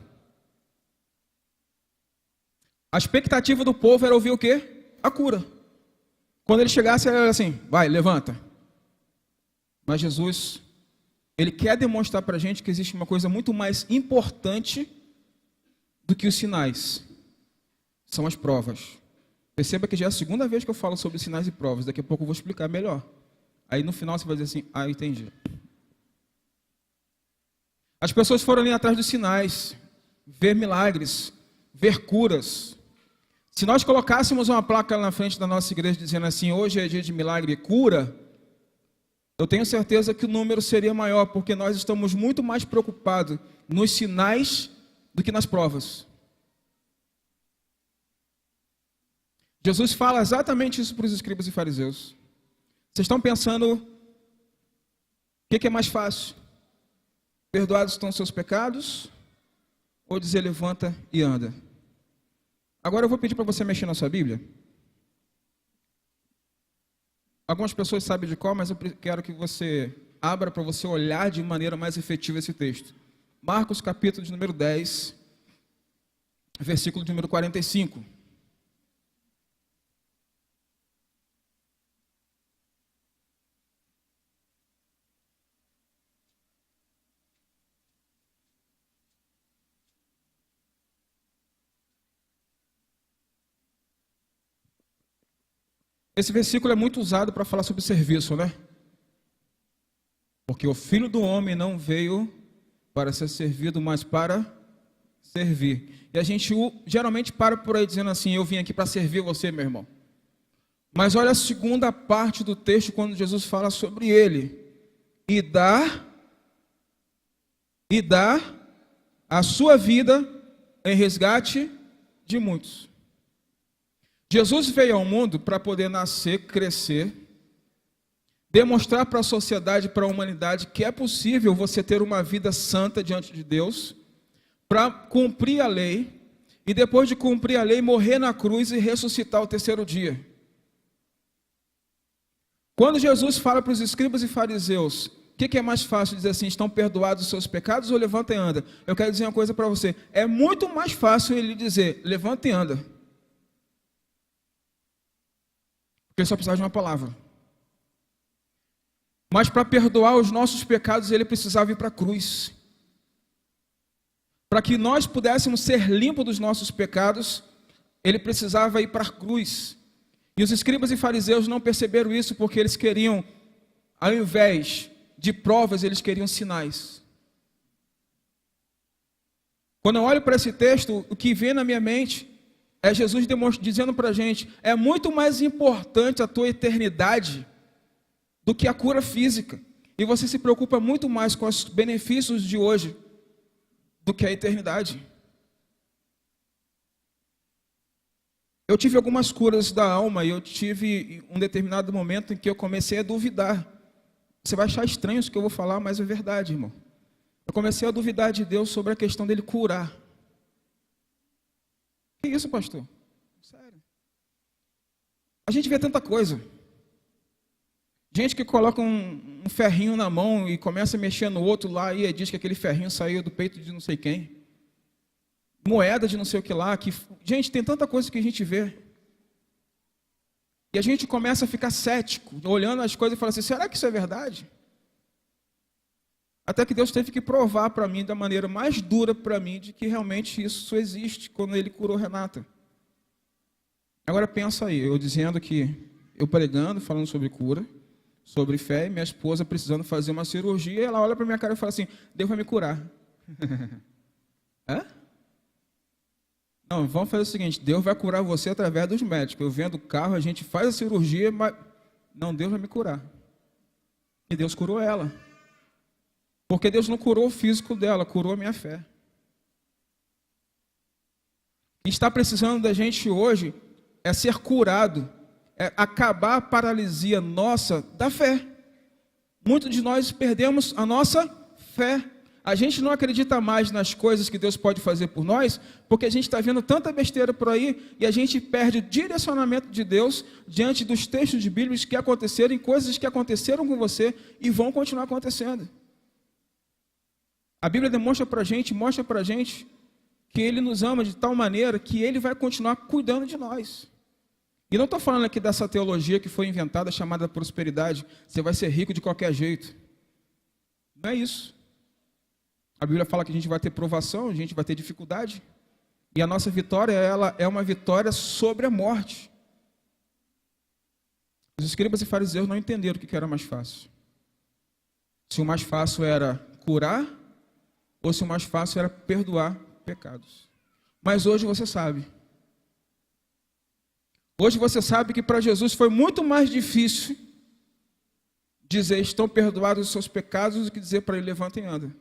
C: A expectativa do povo era ouvir o quê? a cura. Quando ele chegasse, ele era assim, vai, levanta. Mas Jesus, ele quer demonstrar para a gente que existe uma coisa muito mais importante do que os sinais. São as provas. Perceba que já é a segunda vez que eu falo sobre sinais e provas. Daqui a pouco eu vou explicar melhor. Aí no final você vai dizer assim, entendi. As pessoas foram ali atrás dos sinais, ver milagres, ver curas. Se nós colocássemos uma placa na frente da nossa igreja dizendo assim, hoje é dia de milagre e cura, eu tenho certeza que o número seria maior, porque nós estamos muito mais preocupados nos sinais do que nas provas. Jesus fala exatamente isso para os escribas e fariseus. Vocês estão pensando, o que é mais fácil? Perdoados estão os seus pecados? Ou dizer levanta e anda? Agora eu vou pedir para você mexer na sua Bíblia. Algumas pessoas sabem de qual, mas eu quero que você abra para você olhar de maneira mais efetiva esse texto. Marcos capítulo de número 10, versículo de número 45. Esse versículo é muito usado para falar sobre serviço, né? Porque o Filho do Homem não veio para ser servido, mas para servir. E a gente geralmente para por aí dizendo assim, eu vim aqui para servir você, meu irmão. Mas olha a segunda parte do texto, quando Jesus fala sobre ele. E dar a sua vida em resgate de muitos. Jesus veio ao mundo para poder nascer, crescer, demonstrar para a sociedade, para a humanidade, que é possível você ter uma vida santa diante de Deus, para cumprir a lei, e depois de cumprir a lei, morrer na cruz e ressuscitar ao terceiro dia. Quando Jesus fala para os escribas e fariseus, o que é mais fácil dizer assim, estão perdoados os seus pecados ou levanta e anda? Eu quero dizer uma coisa para você, é muito mais fácil ele dizer, levanta e anda. Porque só precisava de uma palavra. Mas para perdoar os nossos pecados, ele precisava ir para a cruz. Para que nós pudéssemos ser limpos dos nossos pecados, ele precisava ir para a cruz. E os escribas e fariseus não perceberam isso, porque eles queriam, ao invés de provas, eles queriam sinais. Quando eu olho para esse texto, o que vem na minha mente é Jesus dizendo para a gente, é muito mais importante a tua eternidade do que a cura física. E você se preocupa muito mais com os benefícios de hoje do que a eternidade. Eu tive algumas curas da alma e eu tive um determinado momento em que eu comecei a duvidar. Você vai achar estranho isso que eu vou falar, mas é verdade, irmão. Eu comecei a duvidar de Deus sobre a questão dele curar. Que isso, pastor? Sério. A gente vê tanta coisa. Gente que coloca um ferrinho na mão e começa a mexer no outro lá e diz que aquele ferrinho saiu do peito de não sei quem. Moeda de não sei o que lá. Gente, tem tanta coisa que a gente vê. E a gente começa a ficar cético, olhando as coisas e fala assim, será que isso é verdade? Até que Deus teve que provar para mim, da maneira mais dura para mim, de que realmente isso existe, quando Ele curou Renata. Agora pensa aí, eu dizendo que, eu pregando, falando sobre cura, sobre fé, e minha esposa precisando fazer uma cirurgia, e ela olha para minha cara e fala assim, Deus vai me curar. Hã? Não, vamos fazer o seguinte, Deus vai curar você através dos médicos. Eu vendo o carro, a gente faz a cirurgia, mas não, Deus vai me curar. E Deus curou ela. Porque Deus não curou o físico dela, curou a minha fé. O que está precisando da gente hoje é ser curado, é acabar a paralisia nossa da fé. Muitos de nós perdemos a nossa fé. A gente não acredita mais nas coisas que Deus pode fazer por nós, porque a gente está vendo tanta besteira por aí e a gente perde o direcionamento de Deus diante dos textos de Bíblia que aconteceram, em coisas que aconteceram com você e vão continuar acontecendo. A Bíblia demonstra para a gente, mostra para a gente que Ele nos ama de tal maneira que Ele vai continuar cuidando de nós. E não estou falando aqui dessa teologia que foi inventada, chamada prosperidade. Você vai ser rico de qualquer jeito. Não é isso. A Bíblia fala que a gente vai ter provação, a gente vai ter dificuldade. E a nossa vitória, ela é uma vitória sobre a morte. Os escribas e fariseus não entenderam o que era mais fácil. Se o mais fácil era curar, ou se o mais fácil era perdoar pecados. Mas hoje você sabe. Hoje você sabe que para Jesus foi muito mais difícil dizer estão perdoados os seus pecados do que dizer para ele levanta e anda.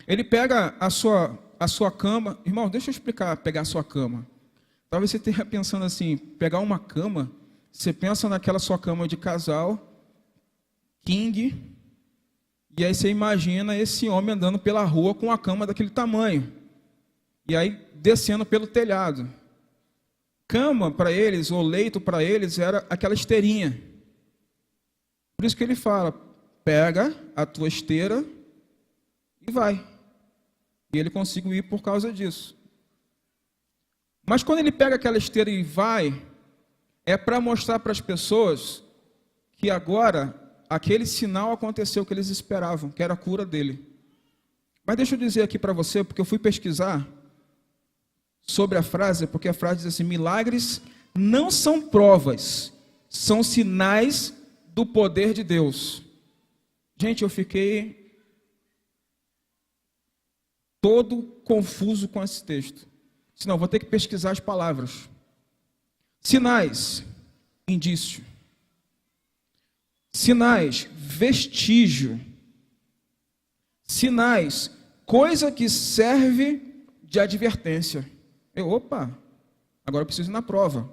C: Ele pega a sua cama. Irmão, deixa eu explicar pegar a sua cama. Talvez você esteja pensando assim, pegar uma cama, você pensa naquela sua cama de casal, king, e aí você imagina esse homem andando pela rua com a cama daquele tamanho, e aí descendo pelo telhado. Cama para eles, ou leito para eles, era aquela esteirinha. Por isso que ele fala, pega a tua esteira e vai. E ele conseguiu ir por causa disso. Mas quando ele pega aquela esteira e vai, é para mostrar para as pessoas que agora aquele sinal aconteceu que eles esperavam, que era a cura dele. Mas deixa eu dizer aqui para você, porque eu fui pesquisar sobre a frase, porque a frase diz assim, milagres não são provas, são sinais do poder de Deus. Gente, eu fiquei todo confuso com esse texto. Senão, vou ter que pesquisar as palavras. Sinais, indício. Sinais, vestígio. Sinais, coisa que serve de advertência. Opa, agora eu preciso ir na prova.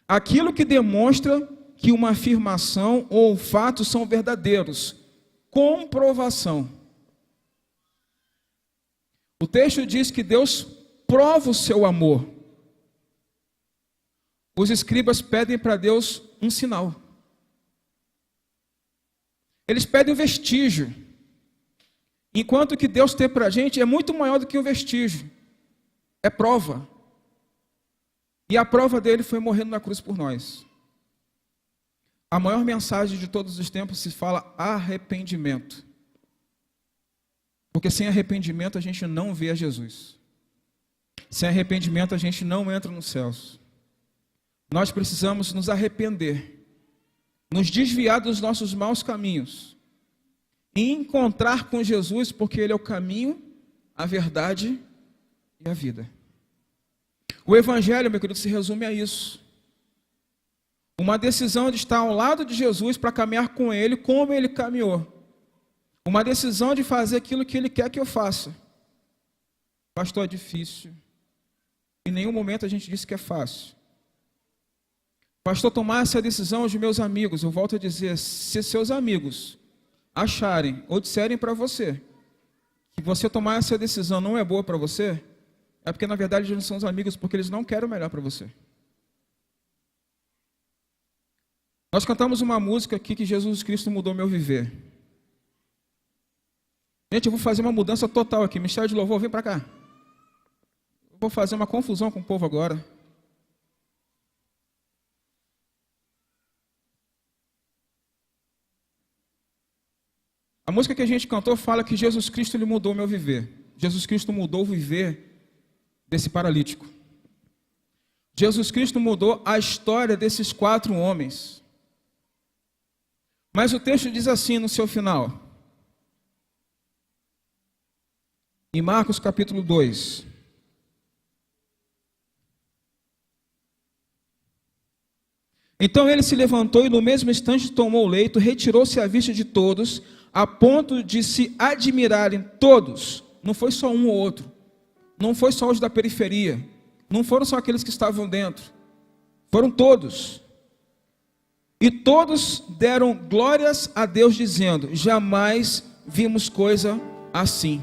C: Aquilo que demonstra que uma afirmação ou um fato são verdadeiros. Comprovação. O texto diz que Deus prova o seu amor. Os escribas pedem para Deus um sinal. Eles pedem um vestígio. Enquanto que Deus tem para a gente é muito maior do que o vestígio. É prova. E a prova dele foi morrendo na cruz por nós. A maior mensagem de todos os tempos se fala arrependimento. Porque sem arrependimento a gente não vê a Jesus. Sem arrependimento a gente não entra nos céus. Nós precisamos nos arrepender, nos desviar dos nossos maus caminhos e encontrar com Jesus, porque Ele é o caminho, a verdade e a vida. O Evangelho, meu querido, se resume a isso. Uma decisão de estar ao lado de Jesus para caminhar com Ele como Ele caminhou. Uma decisão de fazer aquilo que Ele quer que eu faça. Pastor, é difícil. Em nenhum momento a gente disse que é fácil. Pastor, tomar essa decisão de meus amigos, eu volto a dizer, se seus amigos acharem ou disserem para você que você tomar essa decisão não é boa para você, é porque na verdade eles não são os amigos, porque eles não querem o melhor para você. Nós cantamos uma música aqui que Jesus Cristo mudou meu viver. Gente, eu vou fazer uma mudança total aqui. Ministério de Louvor, vem para cá. Eu vou fazer uma confusão com o povo agora. A música que a gente cantou fala que Jesus Cristo ele mudou o meu viver. Jesus Cristo mudou o viver desse paralítico. Jesus Cristo mudou a história desses 4 homens. Mas o texto diz assim no seu final. Em Marcos capítulo 2. Então ele se levantou e no mesmo instante tomou o leito, retirou-se à vista de todos, a ponto de se admirarem todos. Não foi só um ou outro. Não foi só os da periferia. Não foram só aqueles que estavam dentro. Foram todos. E todos deram glórias a Deus, dizendo, jamais vimos coisa assim.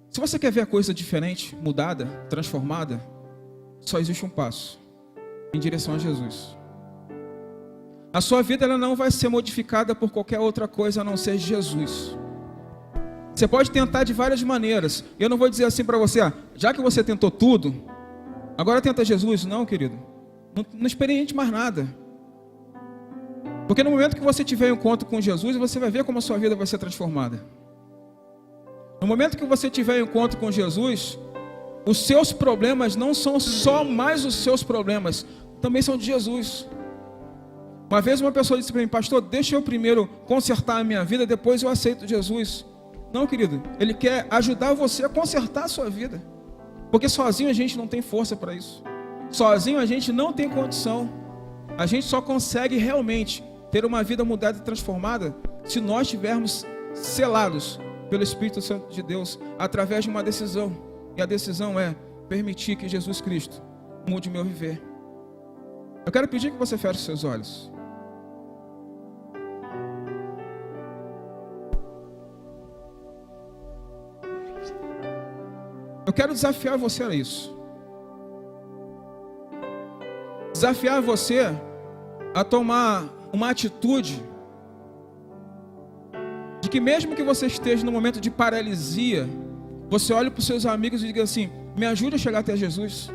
C: Se você quer ver a coisa diferente, mudada, transformada, só existe um passo, em direção a Jesus. A sua vida ela não vai ser modificada por qualquer outra coisa a não ser Jesus. Você pode tentar de várias maneiras. Eu não vou dizer assim para você, já que você tentou tudo, agora tenta Jesus. Não, querido. Não experimente mais nada. Porque no momento que você tiver um encontro com Jesus, você vai ver como a sua vida vai ser transformada. No momento que você tiver um encontro com Jesus, os seus problemas não são só mais os seus problemas, também são de Jesus. Uma vez uma pessoa disse para mim, pastor, deixa eu primeiro consertar a minha vida, depois eu aceito Jesus. Não, querido, Ele quer ajudar você a consertar a sua vida. Porque sozinho a gente não tem força para isso. Sozinho a gente não tem condição. A gente só consegue realmente ter uma vida mudada e transformada se nós estivermos selados pelo Espírito Santo de Deus através de uma decisão. E a decisão é permitir que Jesus Cristo mude o meu viver. Eu quero pedir que você feche seus olhos. Eu quero desafiar você a isso. Desafiar você a tomar uma atitude de que mesmo que você esteja no momento de paralisia, você olhe para os seus amigos e diga assim, me ajude a chegar até Jesus.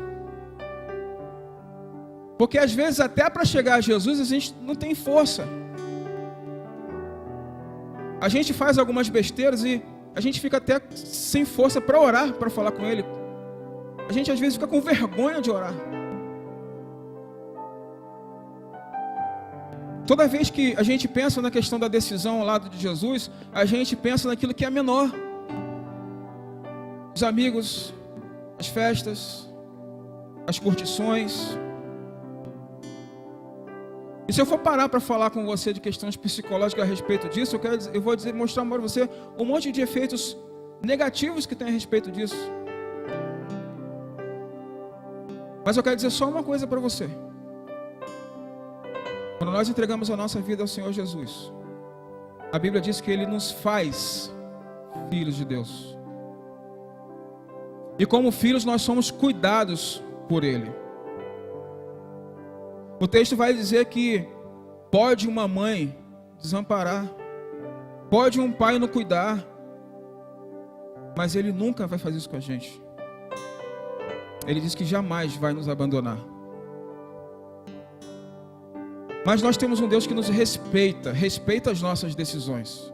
C: Porque às vezes até para chegar a Jesus a gente não tem força. A gente faz algumas besteiras e a gente fica até sem força para orar, para falar com Ele. A gente às vezes fica com vergonha de orar. Toda vez que a gente pensa na questão da decisão ao lado de Jesus, a gente pensa naquilo que é menor. Os amigos, as festas, as curtições. E se eu for parar para falar com você de questões psicológicas a respeito disso, eu vou mostrar para você um monte de efeitos negativos que tem a respeito disso. Mas eu quero dizer só uma coisa para você. Quando nós entregamos a nossa vida ao Senhor Jesus, a Bíblia diz que Ele nos faz filhos de Deus. E como filhos nós somos cuidados por Ele. O texto vai dizer que pode uma mãe desamparar, pode um pai não cuidar, mas Ele nunca vai fazer isso com a gente. Ele diz que jamais vai nos abandonar. Mas nós temos um Deus que nos respeita as nossas decisões.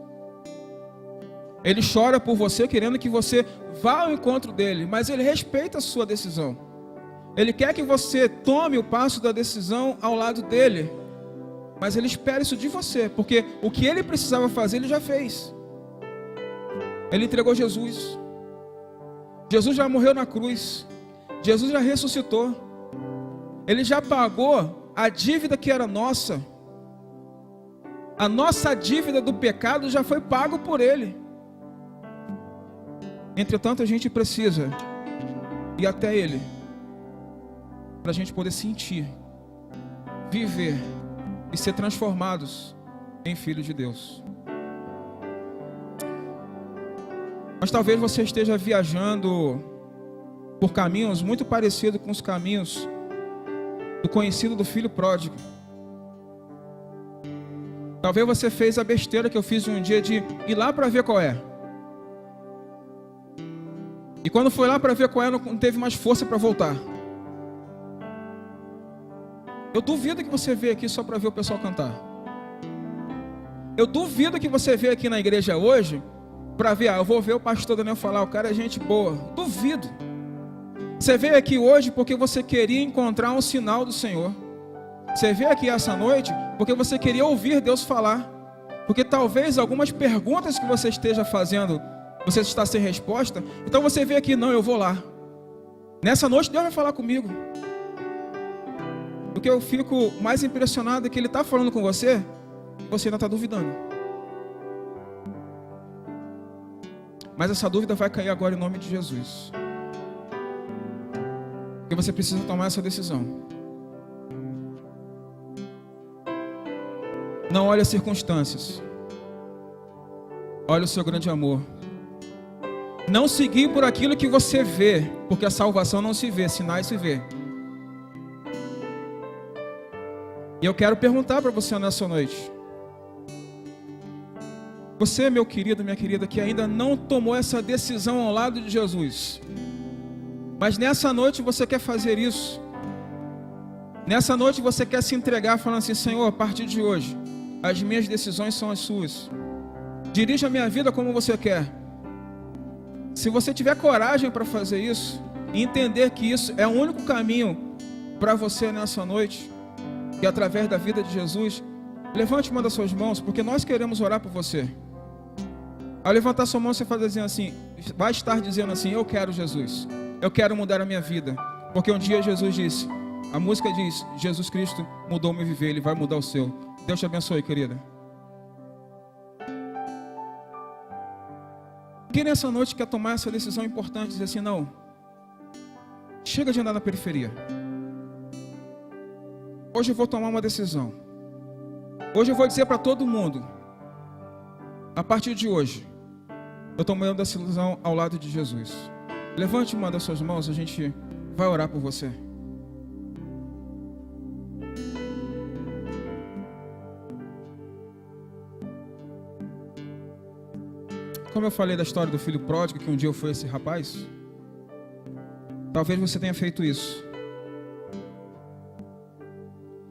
C: Ele chora por você, querendo que você vá ao encontro dele, mas Ele respeita a sua decisão. Ele quer que você tome o passo da decisão ao lado dele, mas Ele espera isso de você, porque o que Ele precisava fazer, Ele já fez. Ele entregou Jesus. Jesus já morreu na cruz. Jesus já ressuscitou. Ele já pagou a dívida que era nossa. A nossa dívida do pecado já foi pago por Ele. Entretanto, a gente precisa ir até Ele para a gente poder sentir, viver e ser transformados em filhos de Deus. Mas talvez você esteja viajando por caminhos muito parecidos com os caminhos do conhecido do filho pródigo. Talvez você fez a besteira que eu fiz um dia de ir lá para ver qual é. E quando foi lá para ver qual é, não teve mais força para voltar. Eu duvido que você veio aqui só para ver o pessoal cantar. Eu duvido que você veio aqui na igreja hoje para ver, eu vou ver o pastor Daniel falar, o cara é gente boa. Duvido. Você veio aqui hoje porque você queria encontrar um sinal do Senhor. Você veio aqui essa noite porque você queria ouvir Deus falar. Porque talvez algumas perguntas que você esteja fazendo, você está sem resposta. Então você veio aqui, não, eu vou lá. Nessa noite Deus vai falar comigo. O que eu fico mais impressionado é que Ele está falando com você, você ainda está duvidando. Mas essa dúvida vai cair agora em nome de Jesus. Porque você precisa tomar essa decisão. Não olhe as circunstâncias. Olhe o seu grande amor. Não seguir por aquilo que você vê, porque a salvação não se vê, sinais se vê. E eu quero perguntar para você nessa noite. Você, meu querido, minha querida, que ainda não tomou essa decisão ao lado de Jesus, mas nessa noite você quer fazer isso. Nessa noite você quer se entregar falando assim: Senhor, a partir de hoje, as minhas decisões são as suas. Dirija a minha vida como você quer. Se você tiver coragem para fazer isso, e entender que isso é o único caminho para você nessa noite, que é através da vida de Jesus, levante uma das suas mãos, porque nós queremos orar por você. Ao levantar sua mão, você vai dizer assim, vai estar dizendo assim: eu quero Jesus, eu quero mudar a minha vida, porque um dia Jesus disse, a música diz, Jesus Cristo mudou o meu viver, Ele vai mudar o seu. Deus te abençoe, querida. Quem nessa noite quer tomar essa decisão importante, dizer assim: não, chega de andar na periferia. Hoje eu vou tomar uma decisão. Hoje eu vou dizer para todo mundo: a partir de hoje, eu tomei uma decisão ao lado de Jesus. Levante uma das suas mãos, a gente vai orar por você. Como eu falei da história do filho pródigo, que um dia eu fui esse rapaz, talvez você tenha feito isso.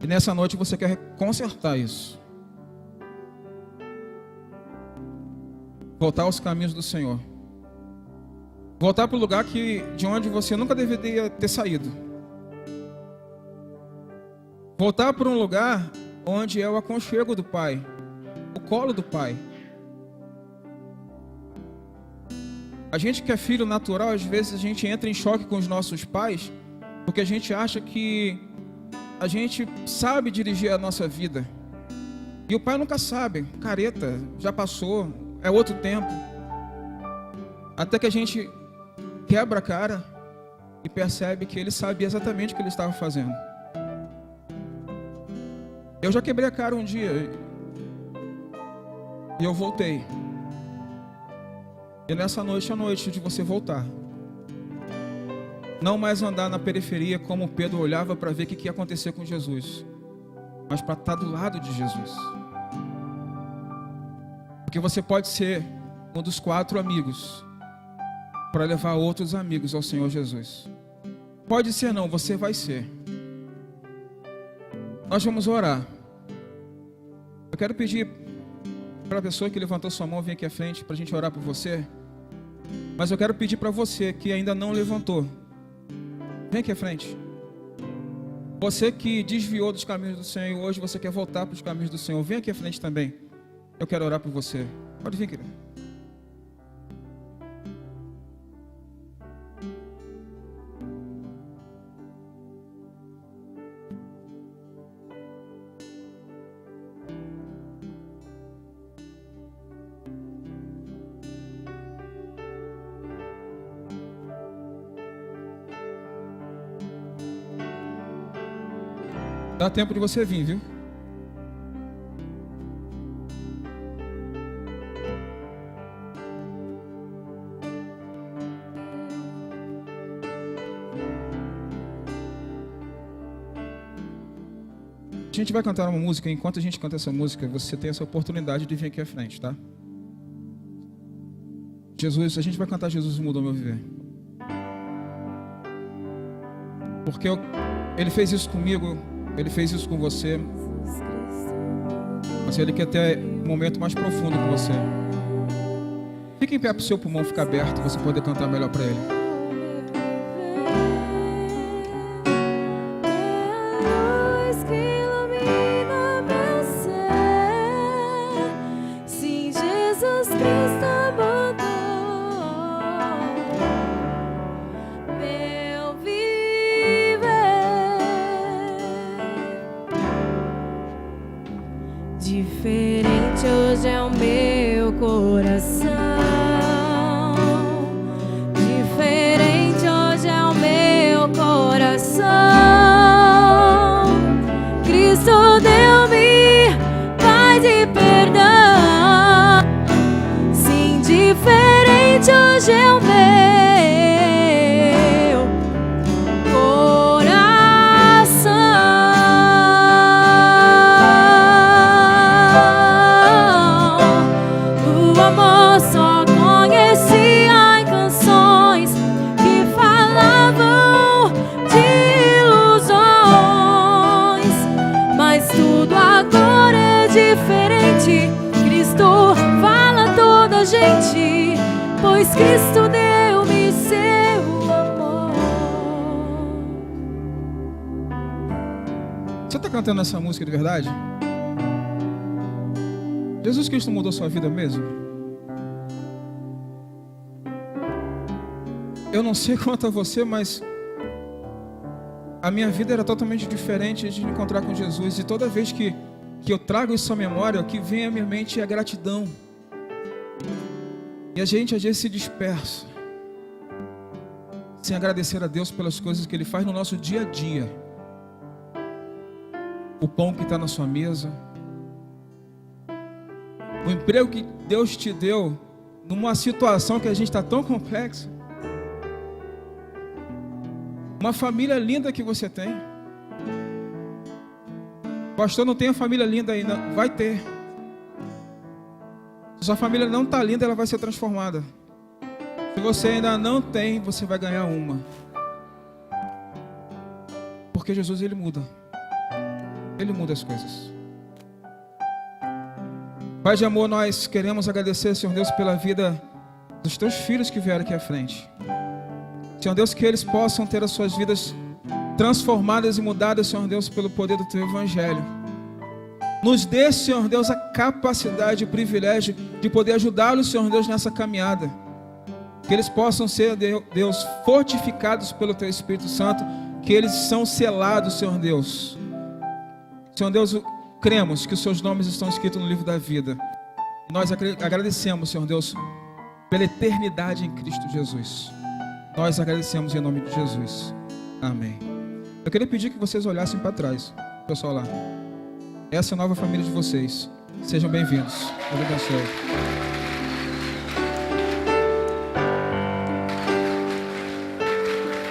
C: E nessa noite você quer consertar isso. Voltar aos caminhos do Senhor. Voltar para o lugar de onde você nunca deveria ter saído. Voltar para um lugar onde é o aconchego do Pai, o colo do Pai. A gente que é filho natural, às vezes a gente entra em choque com os nossos pais, porque a gente acha que a gente sabe dirigir a nossa vida. E o pai nunca sabe, careta, já passou, é outro tempo. Até que a gente quebra a cara e percebe que ele sabia exatamente o que ele estava fazendo. Eu já quebrei a cara um dia e eu voltei. E nessa noite é a noite de você voltar. Não mais andar na periferia como Pedro olhava para ver o que ia acontecer com Jesus, mas para estar do lado de Jesus. Porque você pode ser um dos 4 amigos para levar outros amigos ao Senhor Jesus. Pode ser não, você vai ser. Nós vamos orar. Eu quero pedir para a pessoa que levantou sua mão vir aqui à frente para a gente orar por você. Mas eu quero pedir para você que ainda não levantou, vem aqui à frente. Você que desviou dos caminhos do Senhor e hoje você quer voltar para os caminhos do Senhor, vem aqui à frente também. Eu quero orar por você. Pode vir, querido. Dá tempo de você vir, viu? A gente vai cantar uma música. Enquanto a gente canta essa música, você tem essa oportunidade de vir aqui à frente, tá? Jesus, a gente vai cantar Jesus mudou meu viver. Porque Ele fez isso comigo. Ele fez isso com você, mas Ele quer ter um momento mais profundo com você. Fique em pé para o seu pulmão ficar aberto e você poder cantar melhor para Ele.
A: Diferente hoje é o meu coração. Diferente hoje é o meu coração. Cristo deu-me paz e perdão. Sim, diferente hoje é o meu coração. diferente. Cristo fala toda a gente, pois Cristo deu-me seu amor.
C: Você está cantando essa música de verdade? Jesus Cristo mudou sua vida mesmo? Eu não sei quanto a você, mas a minha vida era totalmente diferente antes de me encontrar com Jesus. E toda vez que eu trago isso à memória, o que vem à minha mente é a gratidão. E a gente às vezes se dispersa sem agradecer a Deus pelas coisas que Ele faz no nosso dia a dia. O pão que está na sua mesa, o emprego que Deus te deu numa situação que a gente está tão complexa, uma família linda que você tem. Pastor, não tem a família linda ainda. Vai ter. Se sua família não está linda, ela vai ser transformada. Se você ainda não tem, você vai ganhar uma. Porque Jesus, Ele muda. Ele muda as coisas. Pai de amor, nós queremos agradecer, Senhor Deus, pela vida dos teus filhos que vieram aqui à frente. Senhor Deus, que eles possam ter as suas vidas transformadas e mudadas, Senhor Deus, pelo poder do Teu Evangelho. Nos dê, Senhor Deus, a capacidade e o privilégio de poder ajudá-los, Senhor Deus, nessa caminhada. Que eles possam ser, Deus, fortificados pelo Teu Espírito Santo, que eles são selados, Senhor Deus. Senhor Deus, cremos que os Seus nomes estão escritos no livro da vida. E nós agradecemos, Senhor Deus, pela eternidade em Cristo Jesus. Nós agradecemos em nome de Jesus. Amém. Eu queria pedir que vocês olhassem para trás. Pessoal lá. Essa é a nova família de vocês. Sejam bem-vindos. Deus abençoe.